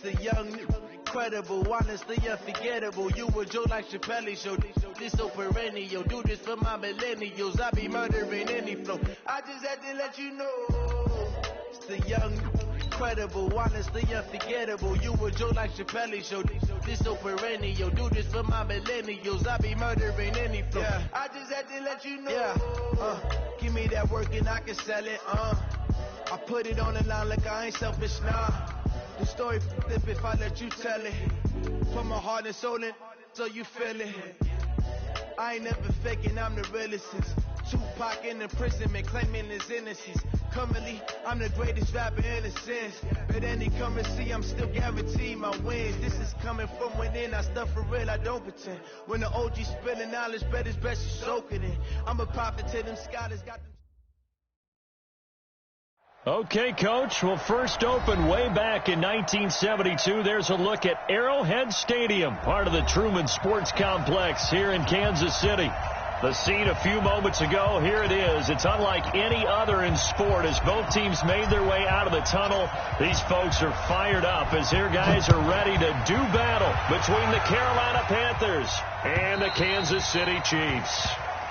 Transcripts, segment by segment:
The young, incredible, honestly unforgettable. You a Joe like Chappelle show. This so perennial. Do this for my millennials. I be murdering any flow. I just had to let you know. It's the young, incredible, honestly unforgettable. You a Joe like Chappelle show. This so perennial. Do this for my millennials. I be murdering any flow. Yeah. I just had to let you know. Yeah. Give me that work and I can sell it. I put it on the line like I ain't selfish, nah. The story flip if I let you tell it. Put my heart and soul in so you feel it. I ain't never faking, I'm the realest since Tupac in imprisonment claiming his innocence. Currently, I'm the greatest rapper in a sense. But any currency, I'm still guaranteed my wins. This is coming from within, I stuff for real, I don't pretend. When the OG spilling knowledge, bet it's best you soak it in. I'm a prophet to them scholars, got them. Okay, Coach. Well, first opened way back in 1972. There's a look at Arrowhead Stadium, part of the Truman Sports Complex here in Kansas City. The scene a few moments ago, here it is. It's unlike any other in sport as both teams made their way out of the tunnel. These folks are fired up as their guys are ready to do battle between the Carolina Panthers and the Kansas City Chiefs.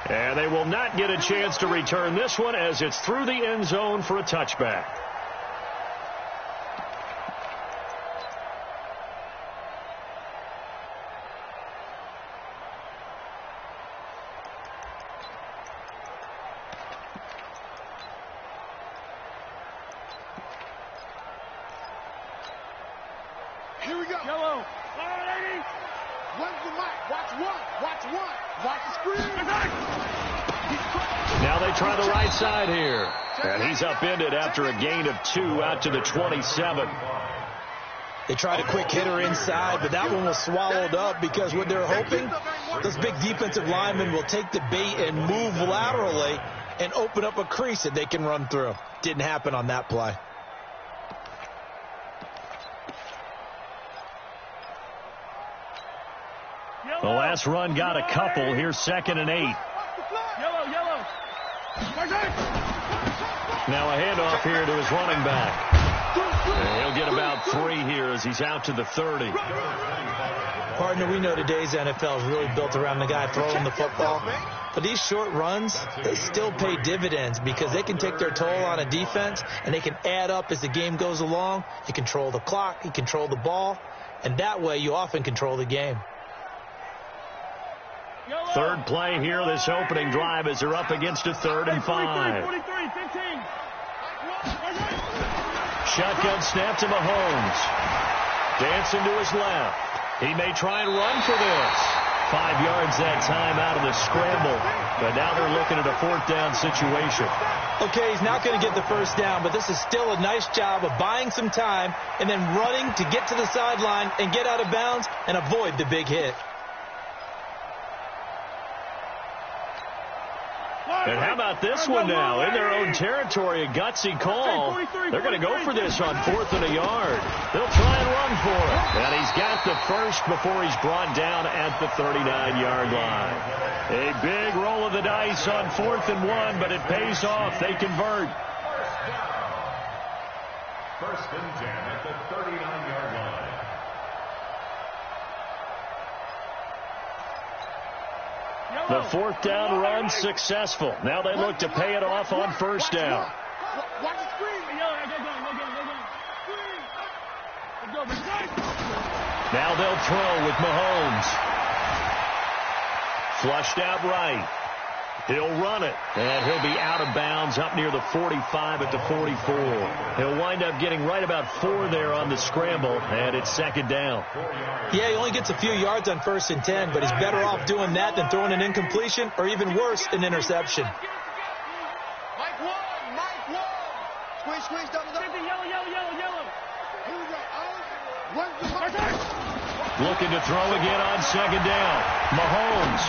And they will not get a chance to return this one as it's through the end zone for a touchback. Here we go. Yellow. Where's the mic? Watch one. Watch one. Watch the screen. Now they try the right side here. And he's upended after a gain of 2 out to the 27. They tried a quick hitter inside, but that one was swallowed up because what they're hoping, those big defensive linemen will take the bait and move laterally and open up a crease that they can run through. Didn't happen on that play. The last run got a couple. Here's 2nd and 8. Yellow. Now a handoff here to his running back. And he'll get about 3 here as he's out to the 30. Partner, we know today's NFL is really built around the guy throwing the football. But these short runs, they still pay dividends because they can take their toll on a defense and they can add up as the game goes along. You control the clock, you control the ball, and that way you often control the game. Third play here, this opening drive as they're up against a 3rd and 5. 43, 15. Shotgun snap to Mahomes. Dancing to his left. He may try and run for this. 5 yards that time out of the scramble. But now they're looking at a 4th down situation. Okay, he's not going to get the first down, but this is still a nice job of buying some time and then running to get to the sideline and get out of bounds and avoid the big hit. And how about this one now? In their own territory, a gutsy call. They're going to go for this on 4th and a yard. They'll try and run for it. And he's got the first before he's brought down at the 39-yard line. A big roll of the dice on 4th and 1, but it pays off. They convert. First and 10 at the 39-yard line. The 4th down run successful. Now they look to pay it off on 1st down. Watch the screen. Now they'll throw with Mahomes. Flushed out right. He'll run it, and he'll be out of bounds up near the 45 at the 44. He'll wind up getting right about 4 there on the scramble, and it's 2nd down. Yeah, he only gets a few yards on 1st and 10, but he's better off doing that than throwing an incompletion or even worse, an interception. Mike one. Squeeze, double. Yellow. Here we go. Looking to throw again on 2nd down. Mahomes.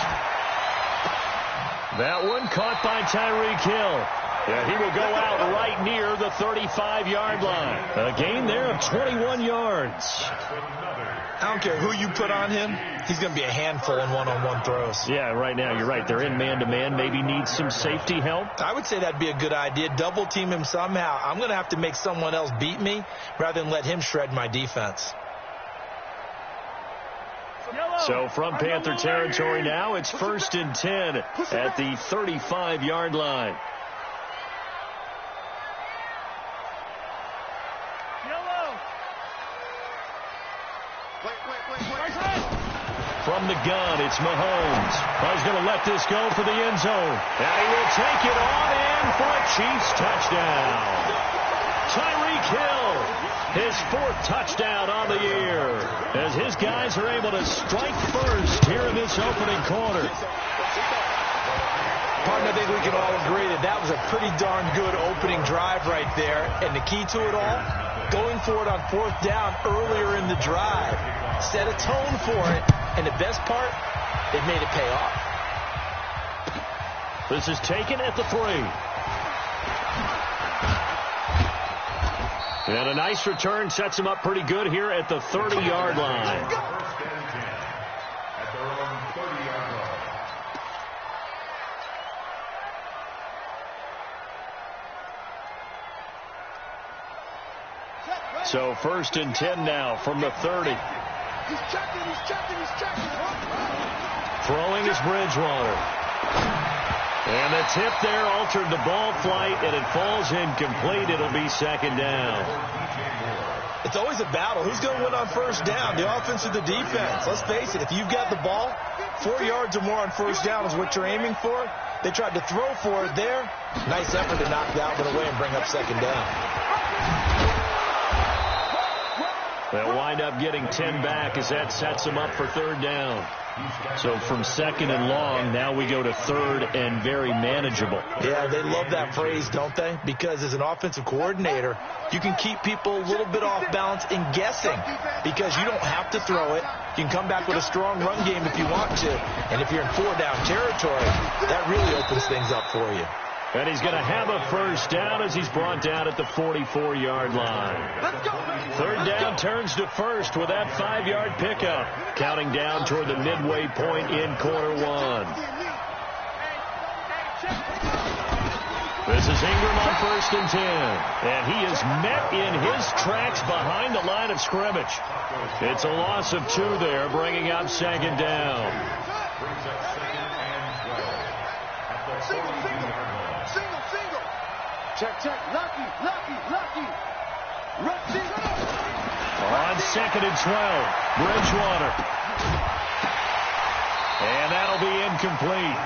That one caught by Tyreek Hill. And he will go out right near the 35-yard line. A gain there of 21 yards. I don't care who you put on him. He's going to be a handful in one-on-one throws. Yeah, right now, you're right. They're in man-to-man. Maybe need some safety help. I would say that'd be a good idea. Double-team him somehow. I'm going to have to make someone else beat me rather than let him shred my defense. So from Panther territory now, it's 1st and 10 at the 35-yard line. From the gun, it's Mahomes. He's going to let this go for the end zone. And he will take it on in for a Chiefs touchdown. Tyreek Hill, his 4th touchdown on the year, as his guys are able to strike first here in this opening quarter. Pardon, I think we can all agree that that was a pretty darn good opening drive right there. And the key to it all, going for it on 4th down earlier in the drive. Set a tone for it. And the best part, it made it pay off. This is taken at the 3. And a nice return sets him up pretty good here at the 30-yard line. 1st and 10 at their own 30-yard line. So 1st and 10 now from the 30. He's checking. Throwing is Bridgewater. And the tip there altered the ball flight, and it falls incomplete. It'll be 2nd down. It's always a battle. Who's going to win on 1st down, the offense or the defense? Let's face it, if you've got the ball, 4 yards or more on 1st down is what you're aiming for. They tried to throw for it there. Nice effort to knock that one away and bring up 2nd down. They'll wind up getting 10 back as that sets them up for 3rd down. So from 2nd and long, now we go to 3rd and very manageable. Yeah, they love that phrase, don't they? Because as an offensive coordinator, you can keep people a little bit off balance in guessing because you don't have to throw it. You can come back with a strong run game if you want to. And if you're in 4-down territory, that really opens things up for you. And he's going to have a 1st down as he's brought down at the 44-yard line. 3rd down turns to 1st with that 5-yard pickup. Counting down toward the midway point in quarter 1. This is Ingram on 1st and 10. And he is met in his tracks behind the line of scrimmage. It's a loss of 2 there, bringing up 2nd down. Brings up 2nd and 12 at the 42-yard line. Check. Lucky. On 2nd and 12, Bridgewater. And that'll be incomplete.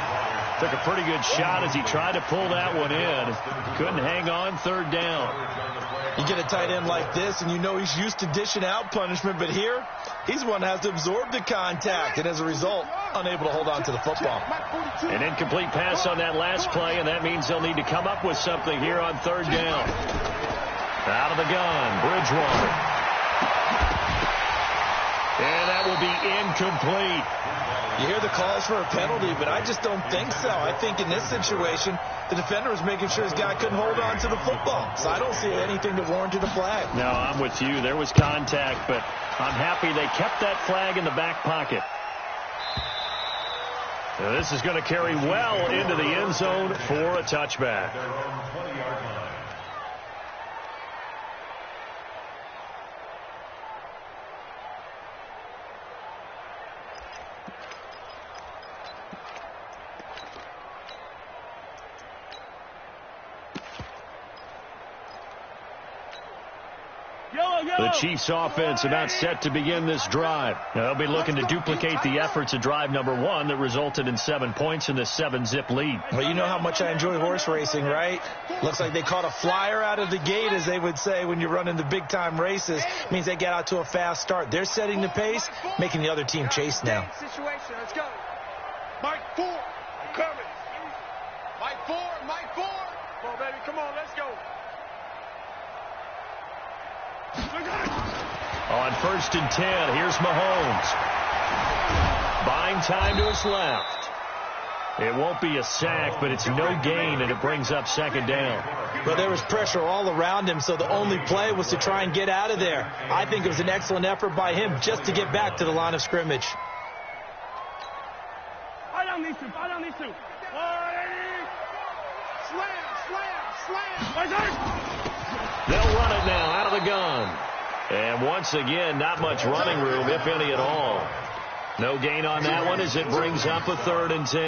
Took a pretty good shot as he tried to pull that one in. Couldn't hang on 3rd down. You get a tight end like this, and you know he's used to dishing out punishment, but here, he's one that has to absorb the contact, and as a result, unable to hold on to the football. An incomplete pass on that last play, and that means they'll need to come up with something here on 3rd down. Out of the gun, Bridgewater. And that will be incomplete. You hear the calls for a penalty, but I just don't think so. I think in this situation, the defender was making sure his guy couldn't hold on to the football. So I don't see anything that warranted a flag. No, I'm with you. There was contact, but I'm happy they kept that flag in the back pocket. Now this is going to carry well into the end zone for a touchback. The Chiefs offense about set to begin this drive. Now, they'll be looking to duplicate the efforts of drive number 1 that resulted in 7 points in the 7-zip lead. Well, you know how much I enjoy horse racing, right? Looks like they caught a flyer out of the gate, as they would say when you're running the big-time races. It means they get out to a fast start. They're setting the pace, making the other team chase now. Situation, let's go. Mike 4, I'm coming. Mike 4. Come on, baby, come on, let's go. On 1st and 10, here's Mahomes. Buying time to his left. It won't be a sack, but it's no gain, and it brings up 2nd down. But there was pressure all around him, so the only play was to try and get out of there. I think it was an excellent effort by him just to get back to the line of scrimmage. I don't need to. Slam. They'll run it now out of the gun. And once again, not much running room, if any at all. No gain on that one as it brings up a 3rd and 10.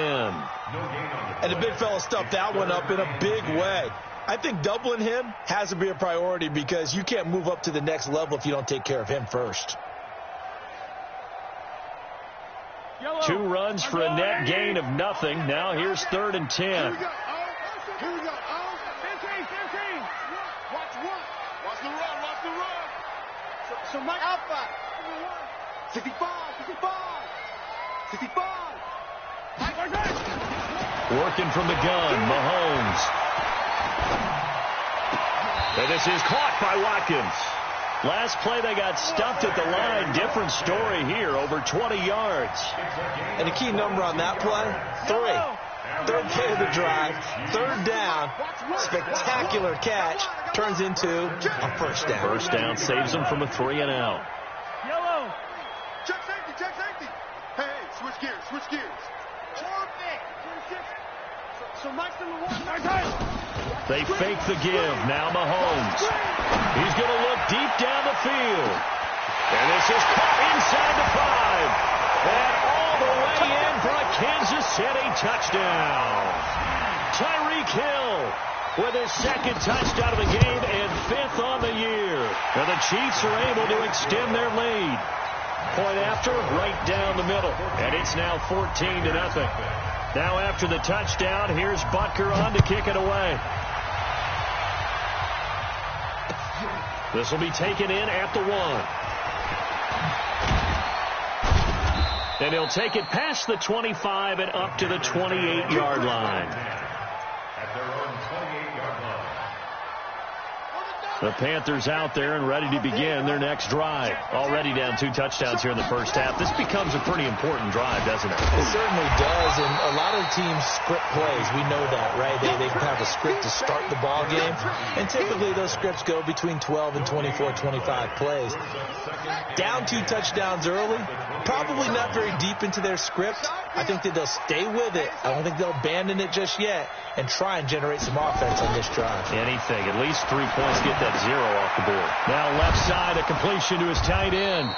And the big fella stuffed that one up in a big way. I think doubling him has to be a priority because you can't move up to the next level if you don't take care of him first. 2 runs for a net gain of nothing. Now here's 3rd and 10. Here we go. Here we go. 15. Watch the run. Watch the run. So Mike Alpha. 65. Working from the gun, Mahomes. And this is caught by Watkins. Last play, they got stuffed at the line. Different story here, over 20 yards. And the key number on that play, 3. 3rd play of the drive, 3rd down, spectacular catch, turns into a 1st down. 1st down saves them from a 3 and out. Yellow. Check safety. Hey, switch gears. So Mike's number 1. They fake the give. Now Mahomes. He's going to look deep down the field. And this is caught inside the 5. And all the way in for a Kansas City touchdown. Tyreek Hill with his 2nd touchdown of the game and 5th on the year. And the Chiefs are able to extend their lead. Point after, right down the middle. And it's now 14-0. Now after the touchdown, here's Butker on to kick it away. This will be taken in at the 1. And he'll take it past the 25 and up to the 28-yard line. At their own 28-yard line. The Panthers out there and ready to begin their next drive. Already down 2 touchdowns here in the first half. This becomes a pretty important drive, doesn't it? It certainly does, and a lot of teams script plays. We know that, right? They have a script to start the ball game, and typically those scripts go between 12 and 24, 25 plays. Down 2 touchdowns early, probably not very deep into their script. I think that they'll stay with it. I don't think they'll abandon it just yet and try and generate some offense on this drive. Anything. At least 3 points. Get that 0 off the board. Now left side, a completion to his tight end.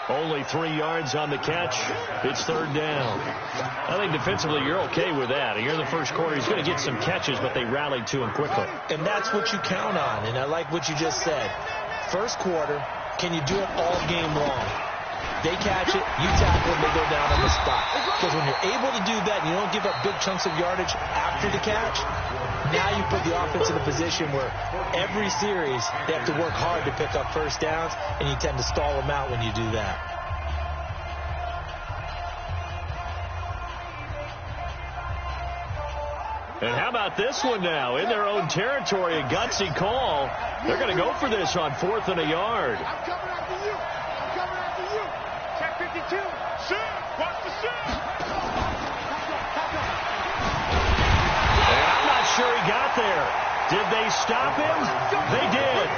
Only 3 yards on the catch. It's 3rd down. I think defensively you're okay with that. Here in the first quarter, he's going to get some catches, but they rallied to him quickly. And that's what you count on, and I like what you just said. First quarter, can you do it all game long? They catch it, you tackle them, they go down on the spot. Because when you're able to do that and you don't give up big chunks of yardage after the catch, now you put the offense in a position where every series they have to work hard to pick up 1st downs, and you tend to stall them out when you do that. And how about this one now? In their own territory, a gutsy call. They're going to go for this on 4th and a yard. I'm coming after you. Check 52. Shoot. Watch the shoot. And I'm not sure he got there. Did they stop him? They did.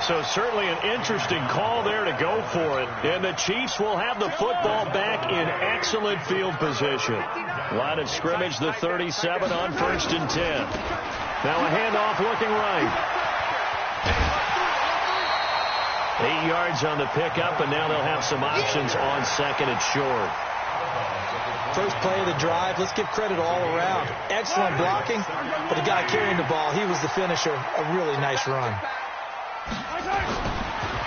So certainly an interesting call there to go for it. And the Chiefs will have the football back in excellent field position. Line of scrimmage, the 37 on 1st and 10. Now a handoff looking right. 8 yards on the pickup, and now they'll have some options on 2nd and short. First play of the drive, let's give credit all around. Excellent blocking, but the guy carrying the ball, he was the finisher. A really nice run.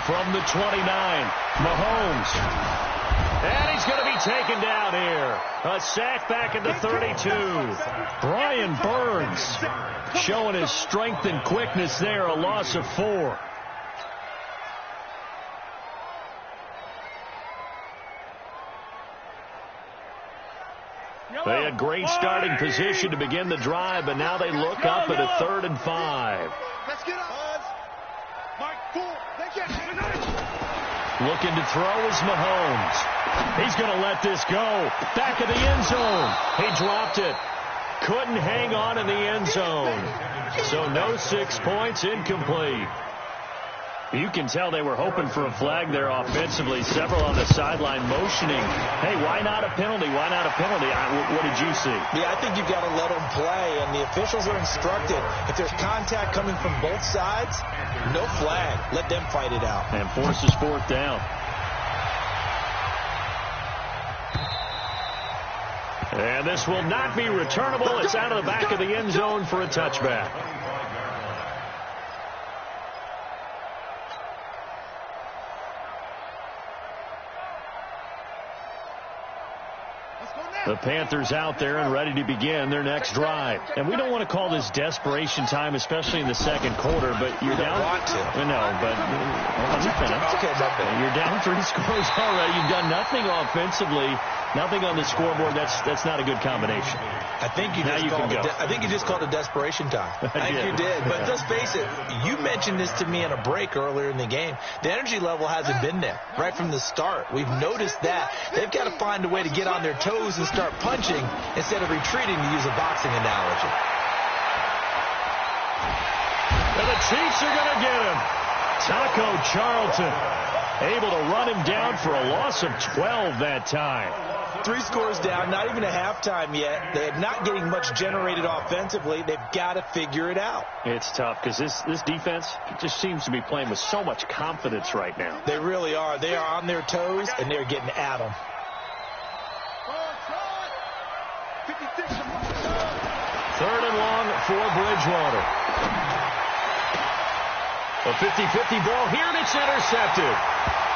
From the 29, Mahomes. And he's going to be taken down here. A sack back at the 32. Brian Burns showing his strength and quickness there, a loss of 4. They had great starting position to begin the drive, but now they look up at a 3rd and 5. Let's get up. Mark 4. Looking to throw is Mahomes. He's going to let this go. Back of the end zone. He dropped it. Couldn't hang on in the end zone. So no 6 points, incomplete. You can tell they were hoping for a flag there offensively. Several on the sideline motioning. Hey, why not a penalty? Why not a penalty? What did you see? Yeah, I think you've got to let them play, and the officials are instructed. If there's contact coming from both sides, no flag. Let them fight it out. And forces 4th down. And this will not be returnable. It's out of the back of the end zone for a touchback. The Panthers out there and ready to begin their next drive. And we don't want to call this desperation time, especially in the second quarter, but you're down. Want to. No, but let me finish. Okay, you're down 3 scores already. You've done nothing offensively, nothing on the scoreboard. That's not a good combination. I think you just called it desperation time. I think you did. But let's face it, you mentioned this to me in a break earlier in the game. The energy level hasn't been there right from the start. We've noticed that. They've got to find a way to get on their toes and start punching instead of retreating, to use a boxing analogy. And the Chiefs are going to get him. Taco Charlton able to run him down for a loss of 12 that time. 3 scores down, not even a halftime yet. They're not getting much generated offensively. They've got to figure it out. It's tough because this defense just seems to be playing with so much confidence right now. They really are. They are on their toes, and they're getting at them. 3rd and long for Bridgewater. A 50-50 ball here, and it's intercepted.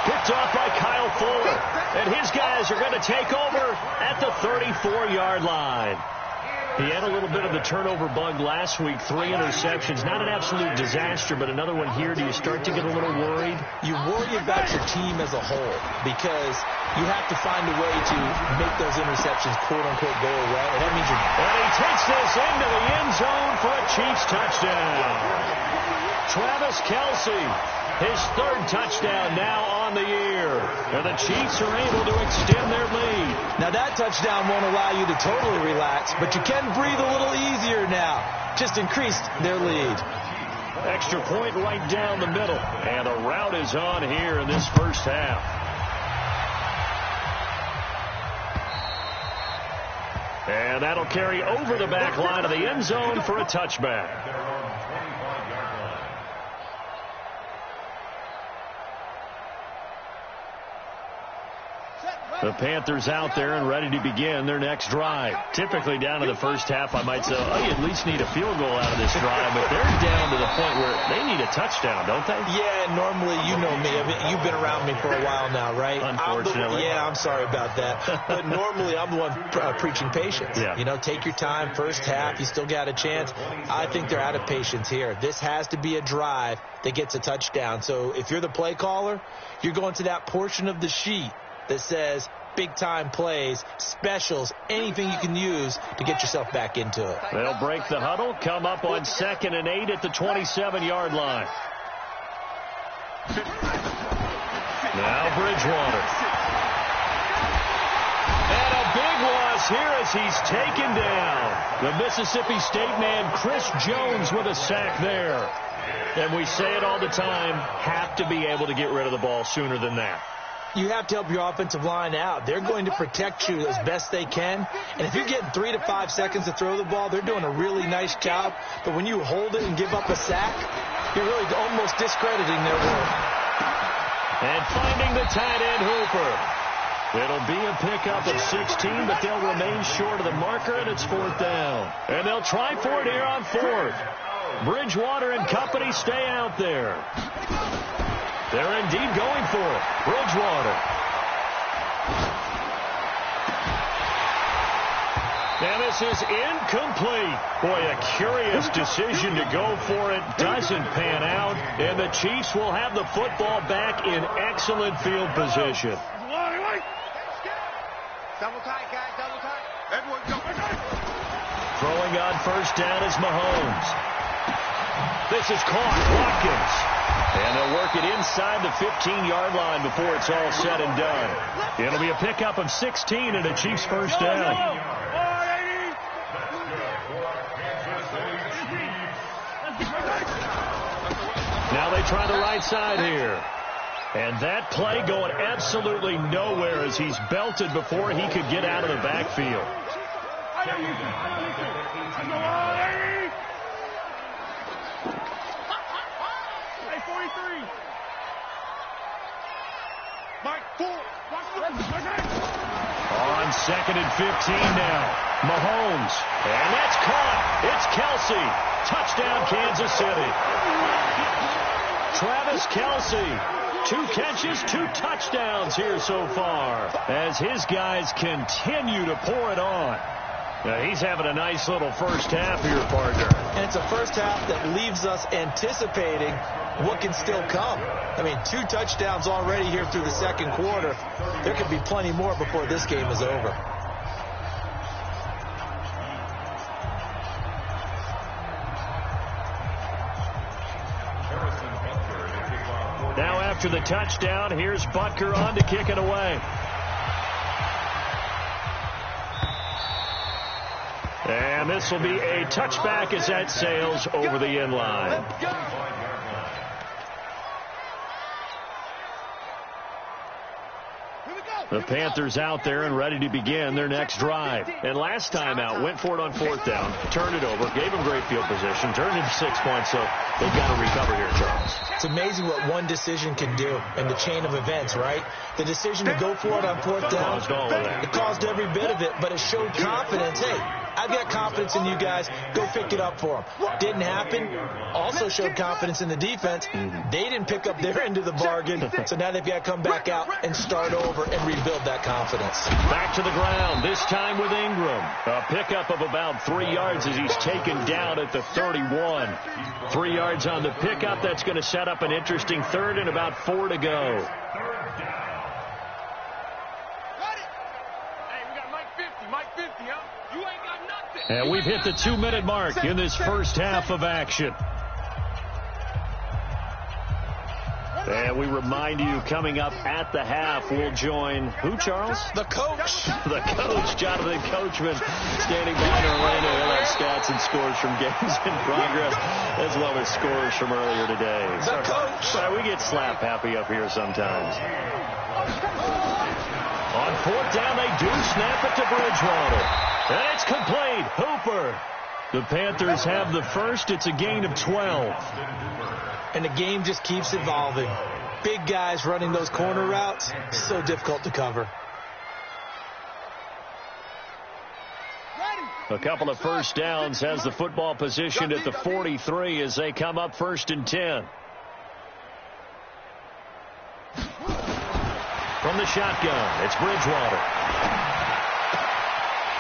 Picked off by Kyle Fuller. And his guys are going to take over at the 34-yard line. He had a little bit of the turnover bug last week, 3 interceptions. Not an absolute disaster, but another one here. Do you start to get a little worried? You worry about your team as a whole because you have to find a way to make those interceptions, quote-unquote, go away. And that means you're... And he takes this into the end zone for a Chiefs touchdown. Travis Kelce, his 3rd touchdown now on the year. And the Chiefs are able to extend their lead. Now that touchdown won't allow you to totally relax, but you can breathe a little easier now. Just increased their lead. Extra point right down the middle. And the route is on here in this first half. And that'll carry over the back line of the end zone for a touchback. The Panthers out there and ready to begin their next drive. Typically down to the first half, I might say, oh, you at least need a field goal out of this drive. But they're down to the point where they need a touchdown, don't they? Yeah, normally, you know me. I mean, you've been around me for a while now, right? Unfortunately. I'm sorry about that. But normally, I'm the one preaching patience. Yeah. You know, take your time. First half, you still got a chance. I think they're out of patience here. This has to be a drive that gets a touchdown. So if you're the play caller, you're going to that portion of the sheet that says big-time plays, specials, anything you can use to get yourself back into it. They'll break the huddle, come up on 2nd and 8 at the 27-yard line. Now Bridgewater. And a big loss here as he's taken down. The Mississippi State man, Chris Jones, with a sack there. And we say it all the time, have to be able to get rid of the ball sooner than that. You have to help your offensive line out. They're going to protect you as best they can. And if you're getting 3 to 5 seconds to throw the ball, they're doing a really nice job. But when you hold it and give up a sack, you're really almost discrediting their work. And finding the tight end Hooper. It'll be a pickup of 16, but they'll remain short of the marker, and it's 4th down. And they'll try for it here on 4th. Bridgewater and company stay out there. They're indeed going for it. Bridgewater. And this is incomplete. Boy, a curious decision to go for it. Doesn't pan out. And the Chiefs will have the football back in excellent field position. Double tight, guys. Double tight. Everyone go. Throwing on first down is Mahomes. This is caught. Watkins. And they'll work it inside the 15-yard line before it's all said and done. It'll be a pickup of 16 and a Chiefs first down. Now they try the right side here. And that play going absolutely nowhere as he's belted before he could get out of the backfield. Mike, 4. On 2nd and 15 now. Mahomes. And that's caught. It's Kelce. Touchdown, Kansas City. Travis Kelce. 2 catches, 2 touchdowns here so far as his guys continue to pour it on. He's having a nice little first half here, partner. And it's a first half that leaves us anticipating what can still come. I mean, 2 touchdowns already here through the second quarter. There could be plenty more before this game is over. Now after the touchdown, here's Butker on to kick it away. And this will be a touchback as that sails over the end line. The Panthers out there and ready to begin their next drive. And last time out, went for it on 4th down, turned it over, gave them great field position, turned into 6 points, so they've got to recover here, Charles. It's amazing what one decision can do in the chain of events, right? The decision to go for it on 4th down, caused all of that. It caused every bit of it, but it showed confidence. Hey, I've got confidence in you guys. Go pick it up for them. Didn't happen. Also showed confidence in the defense. They didn't pick up their end of the bargain, so now they've got to come back out and start over and rebuild that confidence. Back to the ground, this time with Ingram. A pickup of about 3 yards as he's taken down at the 31. 3 yards on the pickup. That's going to set up an interesting 3rd and about 4 to go. And we've hit the 2-minute mark in this first half of action. And we remind you, coming up at the half, we'll join who, Charles? The coach. The coach, Jonathan Coachman, standing by in Orlando. He'll have stats and scores from games in progress, as well as scores from earlier today. The coach. Sorry, we get slap happy up here sometimes. On 4th down, they do snap it to Bridgewater. And it's complete. Hooper. The Panthers have the first. It's a gain of 12. And the game just keeps evolving. Big guys running those corner routes, so difficult to cover. A couple of first downs, has the football positioned at the 43 as they come up 1st and 10. From the shotgun, it's Bridgewater.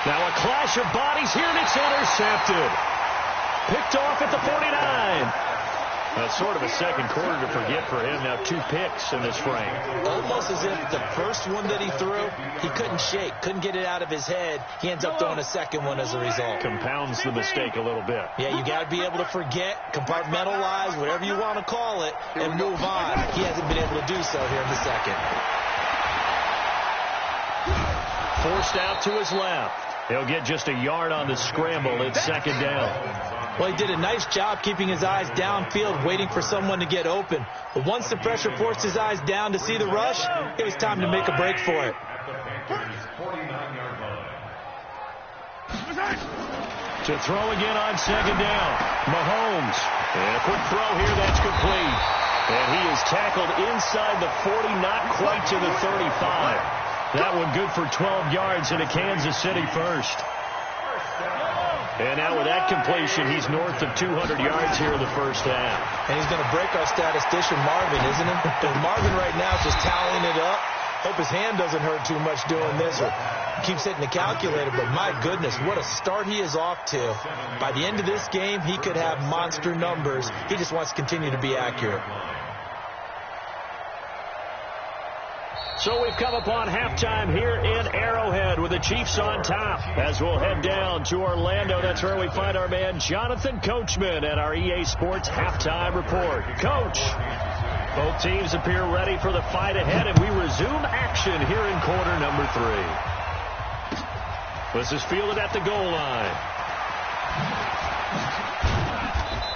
Now a clash of bodies here, and it's intercepted. Picked off at the 49. Sort of a second quarter to forget for him. Now 2 picks in this frame. Almost as if the first one that he threw, he couldn't shake, couldn't get it out of his head. He ends up throwing a second one as a result. Compounds the mistake a little bit. Yeah, you got to be able to forget, compartmentalize, whatever you want to call it, and move on. He hasn't been able to do so here in the second. Forced out to his left. He'll get just a yard on the scramble. It's 2nd down. Well, he did a nice job keeping his eyes downfield, waiting for someone to get open. But once the pressure forced his eyes down to see the rush, it was time to make a break for it. To throw again on 2nd down. Mahomes. And a quick throw here. That's complete. And he is tackled inside the 40, not quite to the 35. That one good for 12 yards and a Kansas City first. And now with that completion, he's north of 200 yards here in the first half. And he's going to break our statistician, Marvin, isn't he? Because Marvin right now is just tallying it up. Hope his hand doesn't hurt too much doing this or keeps hitting the calculator. But my goodness, what a start he is off to. By the end of this game, he could have monster numbers. He just wants to continue to be accurate. So we've come upon halftime here in Arrowhead with the Chiefs on top. As we'll head down to Orlando, that's where we find our man Jonathan Coachman at our EA Sports Halftime Report. Coach, both teams appear ready for the fight ahead, and we resume action here in quarter number 3. This is fielded at the goal line.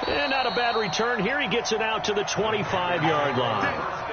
And not a bad return here. He gets it out to the 25-yard line.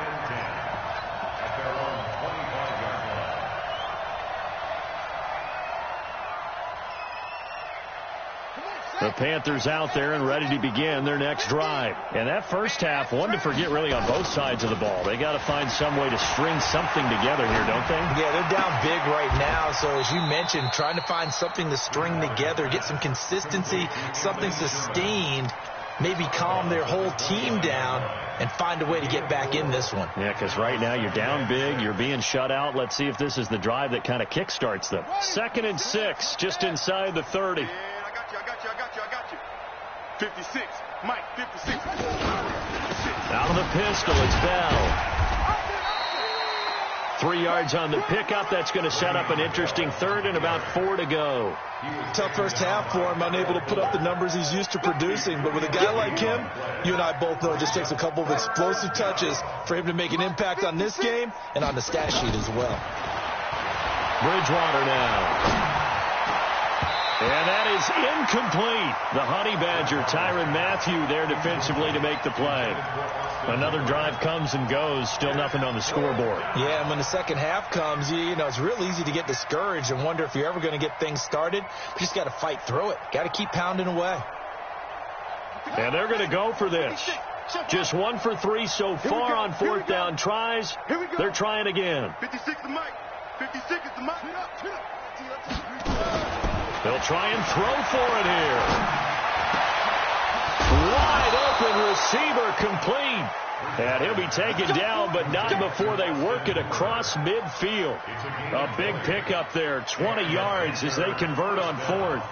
The Panthers out there and ready to begin their next drive. And that first half, one to forget really on both sides of the ball. They got to find some way to string something together here, don't they? Yeah, they're down big right now. So as you mentioned, trying to find something to string together, get some consistency, something sustained, maybe calm their whole team down and find a way to get back in this one. Yeah, because right now you're down big, you're being shut out. Let's see if this is the drive that kind of kickstarts them. 2nd and 6, just inside the 30. I got you. 56. Mike, 56. Out of the pistol, it's Bell. 3 yards on the pickup. That's going to set up an interesting 3rd and about 4 to go. Tough first half for him, unable to put up the numbers he's used to producing. But with a guy like him, you and I both know it just takes a couple of explosive touches for him to make an impact on this game and on the stat sheet as well. Bridgewater now. And that is incomplete. The Honey Badger, Tyrann Mathieu, there defensively to make the play. Another drive comes and goes. Still nothing on the scoreboard. Yeah, and when the second half comes, you know, it's real easy to get discouraged and wonder if you're ever going to get things started. You just got to fight through it. Got to keep pounding away. And they're going to go for this. Just 1 for 3 so far on 4th down tries. They're trying again. 56 to Mike. 56 is the Mike. They'll try and throw for it here. Wide open receiver complete. And he'll be taken down, but not before they work it across midfield. A big pickup there, 20 yards as they convert on 4th.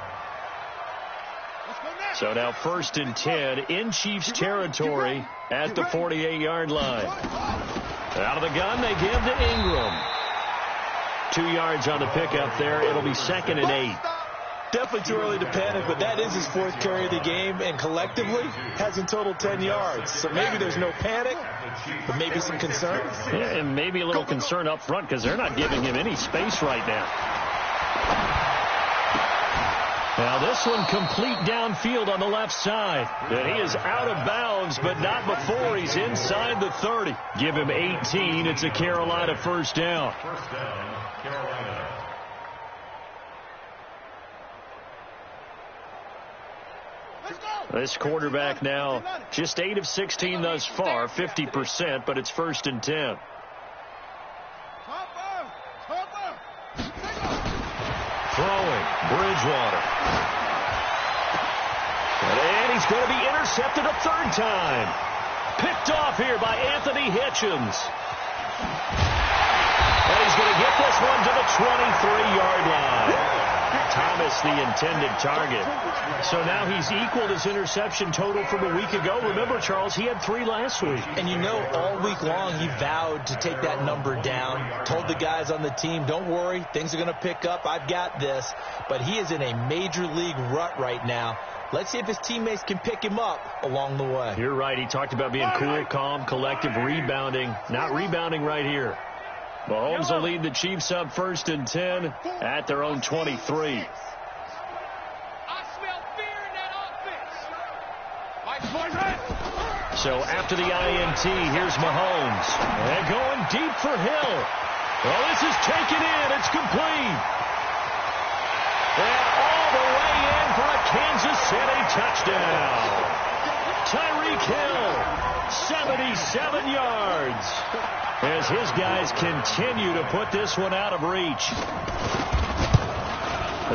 So now 1st and 10 in Chiefs territory at the 48-yard line. Out of the gun, they give to Ingram. 2 yards on the pickup there. It'll be 2nd and 8. Definitely too early to panic, but that is his 4th carry of the game, and collectively has in total 10 yards. So maybe there's no panic, but maybe some concern. Yeah, and maybe a little concern up front because they're not giving him any space right now. Now this one complete downfield on the left side. And he is out of bounds, but not before he's inside the 30. Give him 18. It's a Carolina first down. First down, Carolina. This quarterback now just 8 of 16 thus far, 50%, but it's 1st and 10. Throwing, Bridgewater. And he's going to be intercepted a 3rd time. Picked off here by Anthony Hitchens. And he's going to get this one to the 23-yard line. Thomas, the intended target. So now he's equaled his interception total from a week ago. Remember, Charles, he had 3 last week. And you know, all week long he vowed to take that number down. Told the guys on the team, don't worry, things are going to pick up. I've got this. But he is in a major league rut right now. Let's see if his teammates can pick him up along the way. You're right. He talked about being cool, calm, collective, rebounding. Not rebounding right here. Mahomes will lead the Chiefs up 1st and 10 at their own 23. So after the INT, here's Mahomes. And going deep for Hill. Well, this is taken in. It's complete. And all the way in for a Kansas City touchdown. Tyreek Hill, 77 yards. As his guys continue to put this one out of reach.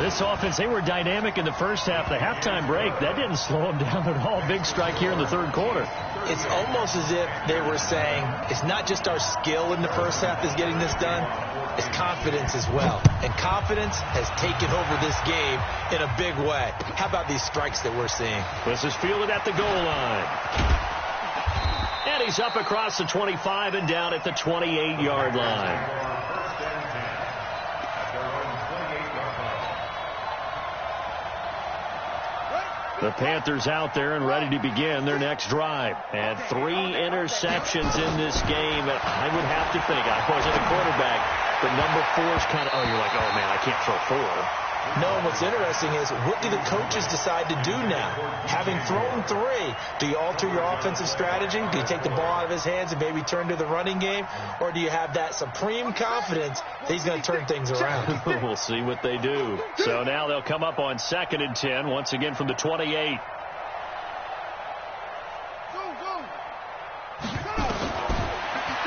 This offense, they were dynamic in the first half. The halftime break, that didn't slow them down at all. Big strike here in the 3rd quarter. It's almost as if they were saying, it's not just our skill in the first half that's getting this done, it's confidence as well. And confidence has taken over this game in a big way. How about these strikes that we're seeing? This is fielded at the goal line. And he's up across the 25 and down at the 28-yard line. The Panthers out there and ready to begin their next drive. And 3 interceptions in this game. And I would have to think, I wasn't a quarterback, but number 4 is kind of, oh, you're like, oh, man, I can't throw 4. No, and what's interesting is, what do the coaches decide to do now? Having thrown 3, do you alter your offensive strategy? Do you take the ball out of his hands and maybe turn to the running game? Or do you have that supreme confidence that he's going to turn things around? We'll see what they do. So now they'll come up on 2nd and 10, once again from the 28.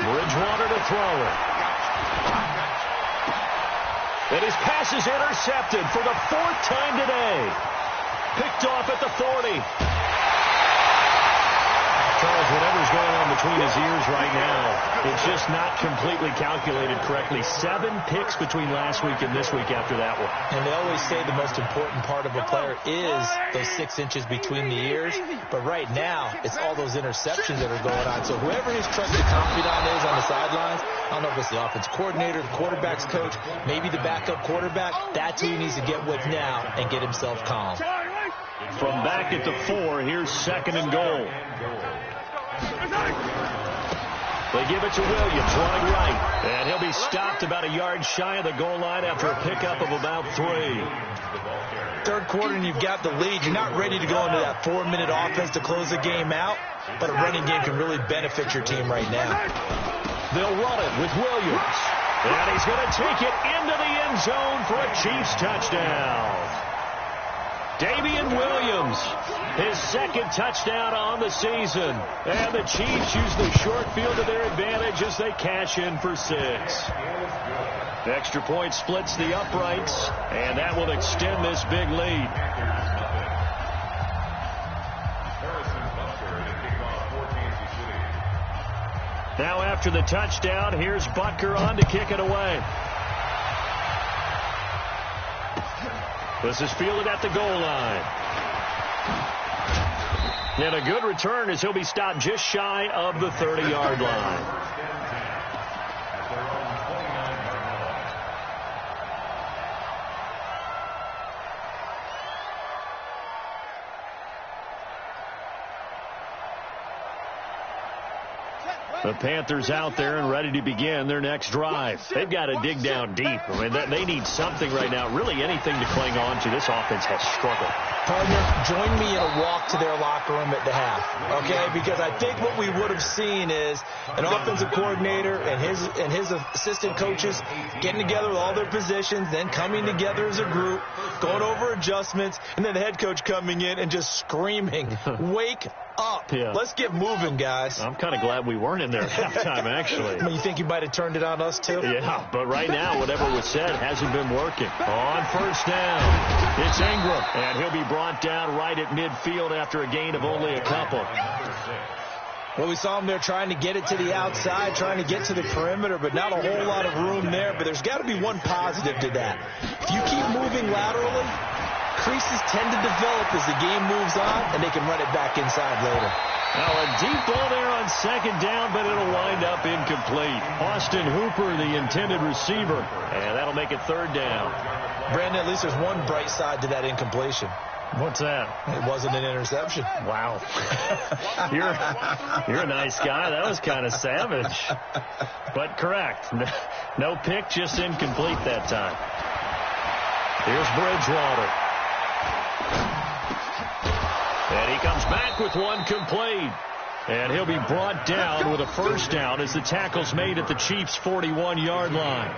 Bridgewater to throw it. And his pass is intercepted for the 4th time today. Picked off at the 40. Charles, whatever's going on between his ears right now, it's just not completely calculated correctly. 7 picks between last week and this week after that one. And they always say the most important part of a player is those 6 inches between the ears. But right now, it's all those interceptions that are going on. So whoever his trusted confidant is on the sidelines, I don't know if it's the offense coordinator, the quarterback's coach, maybe the backup quarterback, that's who he needs to get with now and get himself calm. From back at the 4, here's 2nd and goal. They give it to Williams, running right. And he'll be stopped about a yard shy of the goal line after a pickup of about 3. 3rd quarter and you've got the lead. You're not ready to go into that 4-minute offense to close the game out, but a running game can really benefit your team right now. They'll run it with Williams. And he's going to take it into the end zone for a Chiefs touchdown. Damian Williams, his 2nd touchdown on the season. And the Chiefs use the short field to their advantage as they cash in for 6. The extra point splits the uprights, and that will extend this big lead. Now after the touchdown, here's Butker on to kick it away. This is fielded at the goal line. And a good return as he'll be stopped just shy of the 30-yard line. The Panthers out there and ready to begin their next drive. They've got to dig down deep. I mean, they need something right now, really anything to cling on to. This offense has struggled. Partner, join me in a walk to their locker room at the half, okay? Because I think what we would have seen is an offensive coordinator and his assistant coaches getting together with all their positions, then coming together as a group, going over adjustments, and then the head coach coming in and just screaming, wake up. Yeah. Let's get moving, guys. I'm kind of glad we weren't in there at halftime, actually. I mean, you think you might have turned it on us, too? Yeah, but right now, whatever was said hasn't been working. On 1st down, it's Ingram, and he'll be brought down right at midfield after a gain of only a couple. Well, we saw him there trying to get it to the outside, trying to get to the perimeter, but not a whole lot of room there. But there's got to be one positive to that. If you keep moving laterally, creases tend to develop as the game moves on, and they can run it back inside later. Now a deep ball there on 2nd down, but it'll wind up incomplete. Austin Hooper, the intended receiver, and that'll make it 3rd down. Brandon, at least there's one bright side to that incompletion. What's that? It wasn't an interception. Wow. You're a nice guy. That was kind of savage. But correct. No pick, just incomplete that time. Here's Bridgewater. And he comes back with one complete. And he'll be brought down with a 1st down as the tackle's made at the Chiefs' 41-yard line.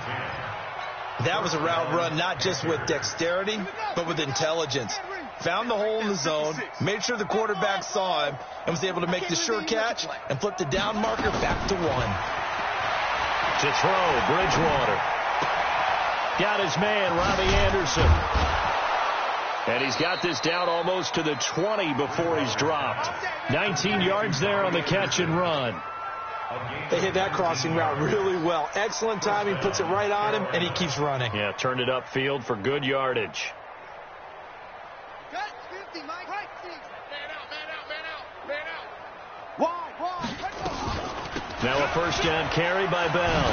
That was a route run not just with dexterity, but with intelligence. Found the hole in the zone, made sure the quarterback saw him, and was able to make the sure catch and flip the down marker back to 1. To throw, Bridgewater. Got his man, Robbie Anderson. And he's got this down almost to the 20 before he's dropped. 19 yards there on the catch and run. They hit that crossing route really well. Excellent timing, puts it right on him, and he keeps running. Yeah, turned it upfield for good yardage. Now a 1st down carry by Bell.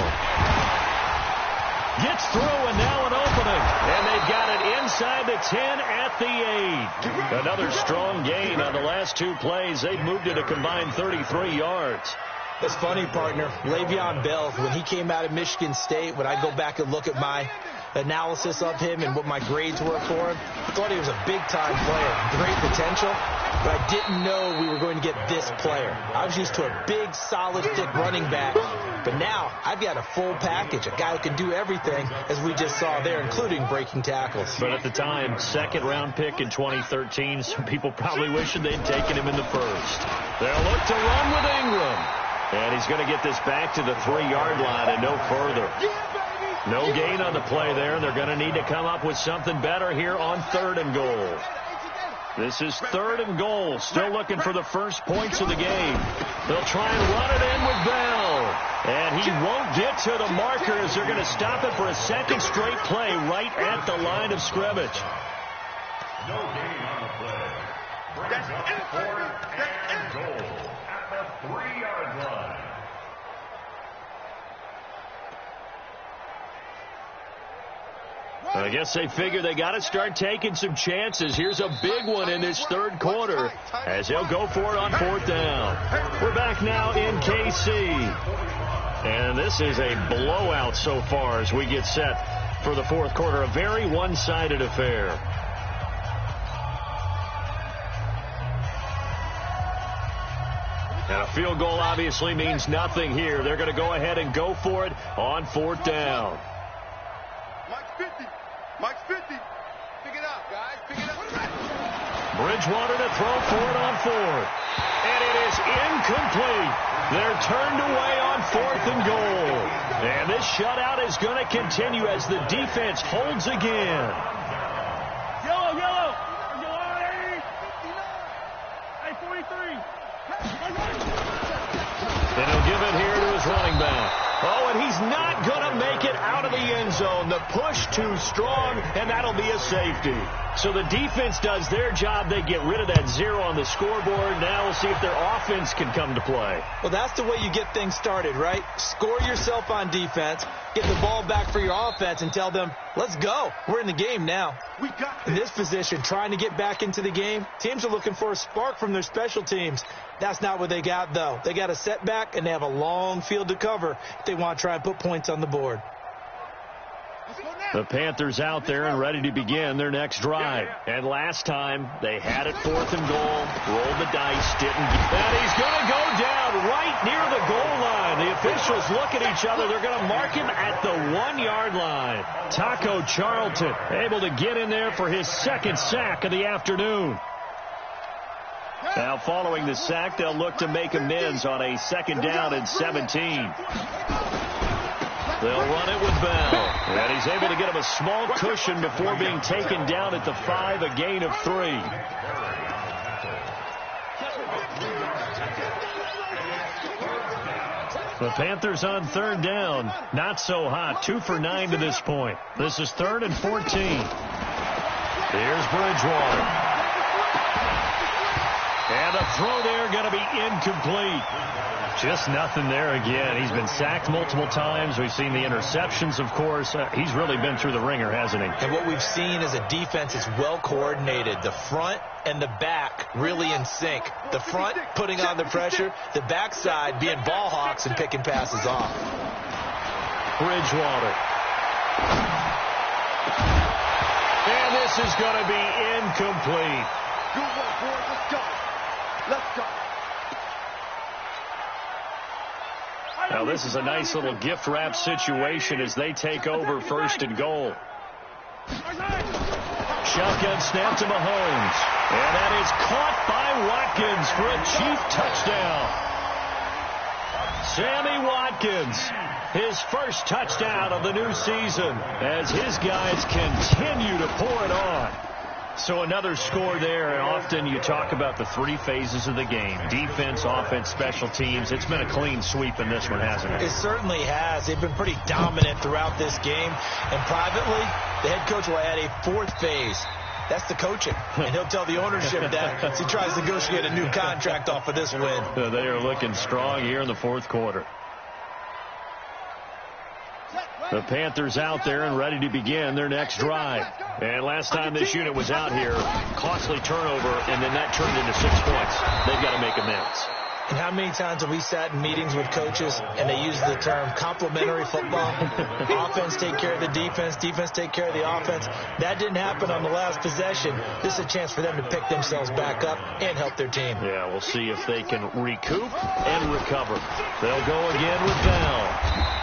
Gets through, and now an opening. And they've got it inside the 10 at the 8. Another strong gain on the last 2 plays. They've moved it a combined 33 yards. It's funny, partner. Le'Veon Bell, when he came out of Michigan State, when I go back and look at my analysis of him and what my grades were for him, I thought he was a big-time player, great potential, but I didn't know we were going to get this player. I was used to a big, solid, thick running back, but now I've got a full package, a guy who can do everything, as we just saw there, including breaking tackles. But at the time, second-round pick in 2013, some people probably wishing they'd taken him in the first. They'll look to run with Ingram. And he's going to get this back to the 3-yard line and no further. No gain on the play there. They're going to need to come up with something better here on 3rd and goal. This is 3rd and goal. Still looking for the first points of the game. They'll try and run it in with Bell. And he won't get to the marker as they're going to stop it for a second straight play right at the line of scrimmage. No gain on the play. That's 4th and goal at the 3-yard line. I guess they figure they got to start taking some chances. Here's a big one in this 3rd quarter as they'll go for it on 4th down. We're back now in KC. And this is a blowout so far as we get set for the 4th quarter. A very one-sided affair. And a field goal obviously means nothing here. They're going to go ahead and go for it on 4th down. Mike's 50. Mike's 50. Pick it up, guys. Pick it up. Bridgewater to throw for it on 4th. And it is incomplete. They're turned away on 4th and goal. And this shutout is going to continue as the defense holds again. Yellow, yellow. Hey, 43. And he'll give it here to his running back. Oh, and he's not going to make it out of the end zone. The push too strong, and that'll be a safety. So the defense does their job. They get rid of that 0 on the scoreboard. Now we'll see if their offense can come to play. Well, that's the way you get things started, right? Score yourself on defense, get the ball back for your offense, and tell them, let's go. We're in the game now. We got in this position, trying to get back into the game, teams are looking for a spark from their special teams. That's not what they got, though. They got a setback, and they have a long field to cover if they want to try and put points on the board. The Panthers out there and ready to begin their next drive. And last time, they had it 4th and goal, rolled the dice, didn't. And he's going to go down right near the goal line. The officials look at each other. They're going to mark him at the 1-yard line. Taco Charlton able to get in there for his 2nd sack of the afternoon. Now following the sack, they'll look to make amends on a 2nd down and 17. They'll run it with Bell. And he's able to get him a small cushion before being taken down at the 5, a gain of 3. The Panthers on 3rd down. Not so hot. 2 for 9 to this point. This is 3rd and 14. Here's Bridgewater. And a throw there going to be incomplete. Just nothing there again. He's been sacked multiple times. We've seen the interceptions, of course. He's really been through the ringer, hasn't he? And what we've seen is a defense is well coordinated. The front and the back really in sync. The front putting on the pressure. The backside being ball hawks and picking passes off. Bridgewater. And this is going to be incomplete. Good work, boys. Let's go. Let's go. Now this is a nice little gift wrap situation as they take over 1st and goal. Shotgun snap to Mahomes. And that is caught by Watkins for a Chief touchdown. Sammy Watkins, his first touchdown of the new season as his guys continue to pour it on. So another score there, and often you talk about the 3 phases of the game. Defense, offense, special teams. It's been a clean sweep in this one, hasn't it? It certainly has. They've been pretty dominant throughout this game. And privately, the head coach will add a 4th phase. That's the coaching. And he'll tell the ownership that as he tries to negotiate a new contract off of this win. They are looking strong here in the 4th quarter. The Panthers out there and ready to begin their next drive. And last time this unit was out here, costly turnover, and then that turned into 6 points. They've got to make amends. And how many times have we sat in meetings with coaches and they use the term complementary football? Offense take care of the defense, defense take care of the offense. That didn't happen on the last possession. This is a chance for them to pick themselves back up and help their team. Yeah, we'll see if they can recoup and recover. They'll go again with Bell.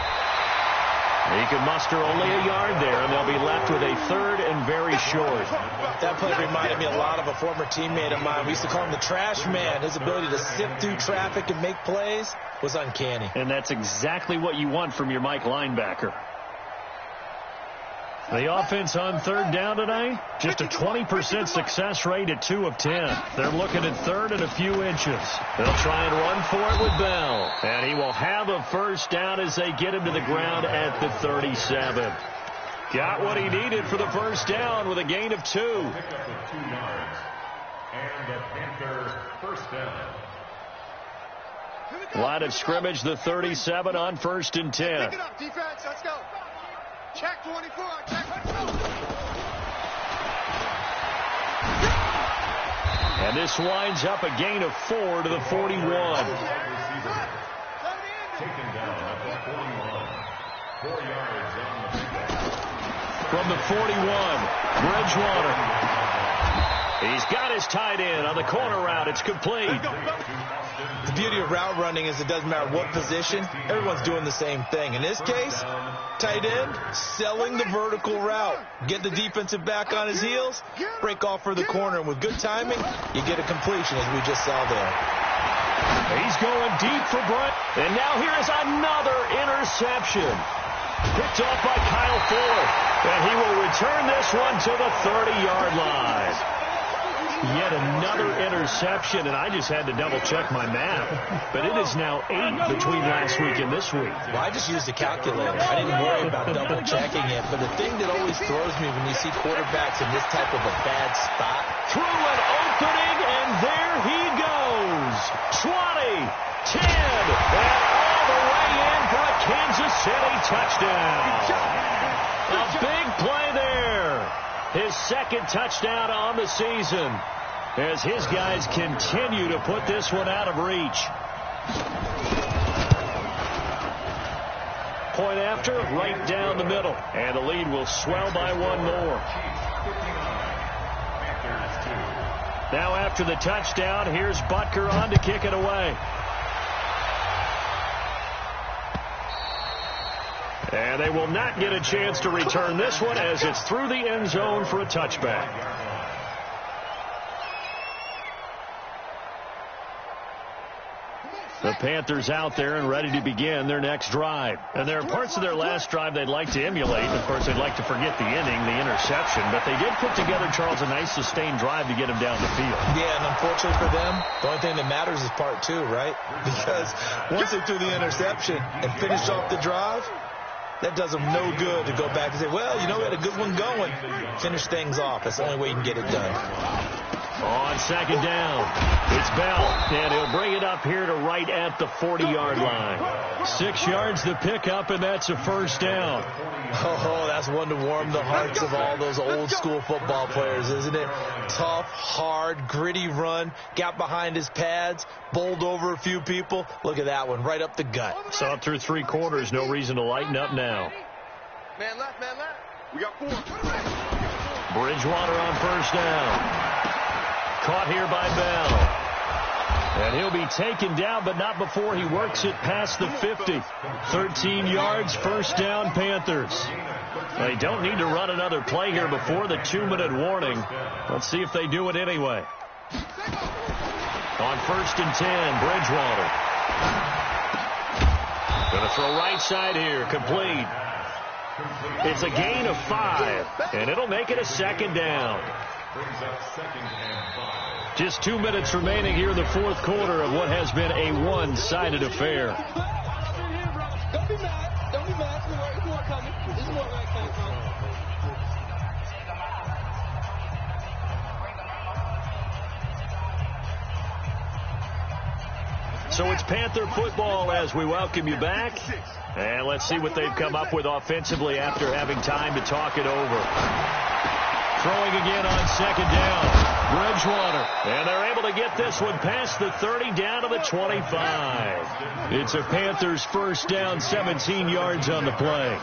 He can muster only a yard there, and they'll be left with a third and very short. That play reminded me a lot of a former teammate of mine. We used to call him the trash man. His ability to sift through traffic and make plays was uncanny. And that's exactly what you want from your Mike linebacker. The offense on third down tonight, just a 20% success rate at 2 of 10. They're looking at third and a few inches. They'll try and run for it with Bell. And he will have a first down as they get him to the ground at the 37. Got what he needed for the first down with a gain of 2. Pick up the 2 yards. And the Panthers first down. Line of scrimmage, the 37 on 1st and 10. Pick it up, defense. Let's go. Check 24. Check. Let's go. And this winds up a gain of 4 to the 41. Taken down at the 41. 4 yards on the pickup. From the 41, Bridgewater. He's got his tight end on the corner route. It's complete. The beauty of route running is it doesn't matter what position. Everyone's doing the same thing. In this case, tight end, selling the vertical route. Get the defensive back on his heels, break off for the corner. And with good timing, you get a completion, as we just saw there. He's going deep for Bryant. And now here is another interception. Picked off by Kyle Ford. And he will return this one to the 30-yard line. Yet another interception, and I just had to double-check my math. But it is now 8 between last week and this week. Well, I just used a calculator. I didn't worry about double-checking it. But the thing that always throws me when you see quarterbacks in this type of a bad spot. Through an opening, and there he goes. 20, 10, and all the way in for a Kansas City touchdown. A big play there. His second touchdown on the season as his guys continue to put this one out of reach. Point after, right down the middle. And the lead will swell by 1 more. Now after the touchdown, here's Butker on to kick it away. And they will not get a chance to return this one as it's through the end zone for a touchback. The Panthers out there and ready to begin their next drive. And there are parts of their last drive they'd like to emulate. Of course, they'd like to forget the inning, the interception. But they did put together, Charles, a nice sustained drive to get him down the field. Yeah, and unfortunately for them, the only thing that matters is part 2, right? Because once they threw the interception and finished off the drive, that does them no good to go back and say, well, you know, we had a good one going. Finish things off. That's the only way you can get it done. On second down, it's Bell, and he'll bring it up here to right at the 40-yard line. 6 yards the pickup, and that's a first down. Oh, that's one to warm the hearts of all those old-school football players, isn't it? Tough, hard, gritty run, got behind his pads, bowled over a few people. Look at that one, right up the gut. Saw it through 3 quarters, no reason to lighten up now. Man left, man left. We got 4. Bridgewater on first down. Caught here by Bell. And he'll be taken down, but not before he works it past the 50. 13 yards, first down, Panthers. They don't need to run another play here before the 2-minute warning. Let's see if they do it anyway. On 1st and 10, Bridgewater. Going to throw right side here, complete. It's a gain of 5, and it'll make it a second down. Brings up 2nd and 5. Just 2 minutes remaining here in the 4th quarter of what has been a one-sided affair. Don't be mad. Don't be mad. It's more coming. It's more right coming. So it's Panther football as we welcome you back. And let's see what they've come up with offensively after having time to talk it over. Throwing again on second down. Bridgewater. And they're able to get this one past the 30 down to the 25. It's a Panthers first down, 17 yards on the play.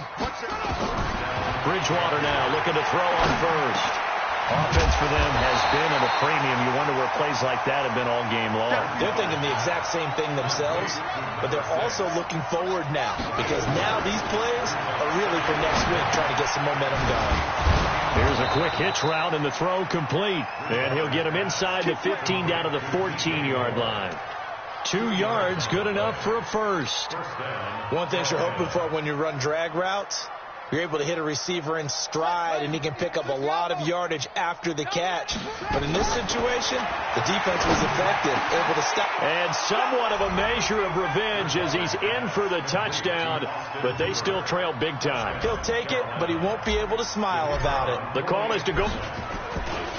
Bridgewater now looking to throw on first. Offense for them has been at a premium. You wonder where plays like that have been all game long. They're thinking the exact same thing themselves, but they're also looking forward now because now these plays are really for next week, trying to get some momentum going. Here's a quick hitch route and the throw complete. And he'll get him inside the 15 down to the 14-yard line. 2 yards, good enough for a first. One thing you're hoping for when you run drag routes, you're able to hit a receiver in stride, and he can pick up a lot of yardage after the catch. But in this situation, the defense was effective, able to stop. And somewhat of a measure of revenge as he's in for the touchdown, but they still trail big time. He'll take it, but he won't be able to smile about it. The call is to go.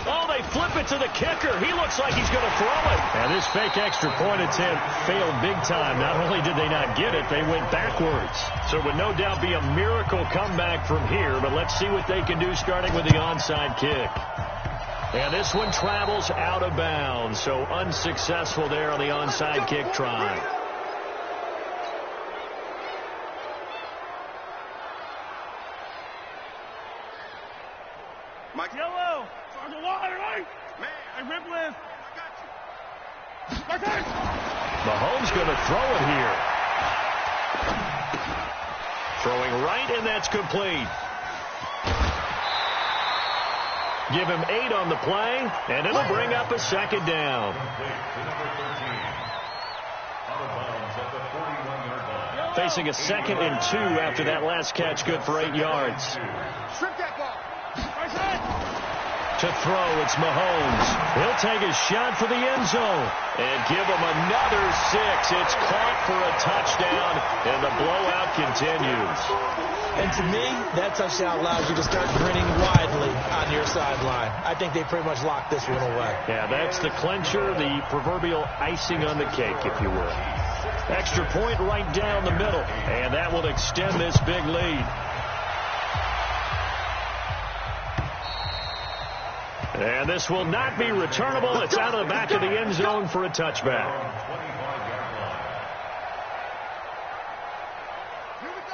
Oh, they flip it to the kicker. He looks like he's going to throw it. And this fake extra point attempt failed big time. Not only did they not get it, they went backwards. So it would no doubt be a miracle comeback from here, but let's see what they can do starting with the onside kick. And this one travels out of bounds, so unsuccessful there on the onside kick try. Mike Yellow. On the wide, right? Man, I rip with. I got you. Mahomes going to throw it here. Throwing right, and that's complete. Give him 8 on the play, and it'll bring up a second down. Facing a 2nd and 2 after that last catch, good for 8 yards. Strip that ball. To throw, it's Mahomes. He'll take a shot for the end zone and give him another 6. It's caught for a touchdown, and the blowout continues. And to me, that touchdown allows you to start grinning widely on your sideline. I think they pretty much locked this one away. Yeah, that's the clincher, the proverbial icing on the cake, if you will. Extra point right down the middle, and that will extend this big lead. And this will not be returnable. It's out of the back of the end zone for a touchback.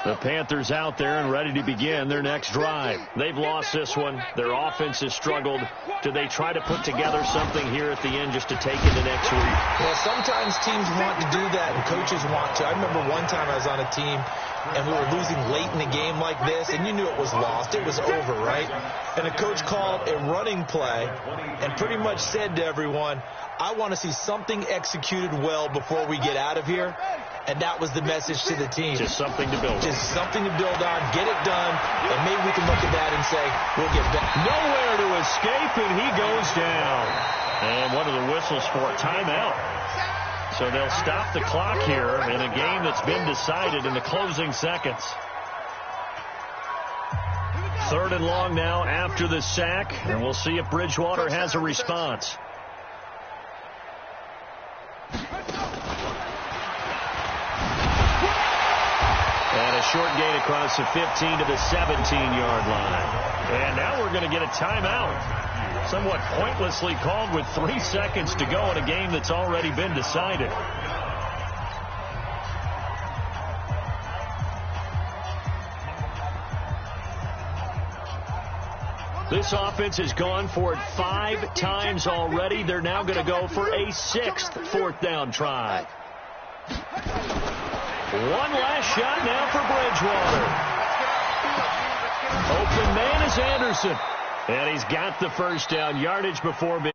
The Panthers out there and ready to begin their next drive. They've lost this one. Their offense has struggled. Do they try to put together something here at the end just to take into next week? Well, sometimes teams want to do that and coaches want to. I remember one time I was on a team and we were losing late in the game like this, and you knew it was lost. It was over, right? And the coach called a running play and pretty much said to everyone, I want to see something executed well before we get out of here. And that was the message to the team. Just something to build on. Just something to build on, get it done, and maybe we can look at that and say, we'll get back. Nowhere to escape, and he goes down. And one of the whistles for a timeout. So they'll stop the clock here in a game that's been decided in the closing seconds. 3rd and long now after the sack, and we'll see if Bridgewater has a response. And a short gain across the 15 to the 17-yard line. And now we're going to get a timeout. Somewhat pointlessly called with 3 seconds to go in a game that's already been decided. This offense has gone for it 5 times already. They're now going to go for a 6th 4th down try. One last shot now for Bridgewater. Open man is Anderson. And he's got the first down. Yardage before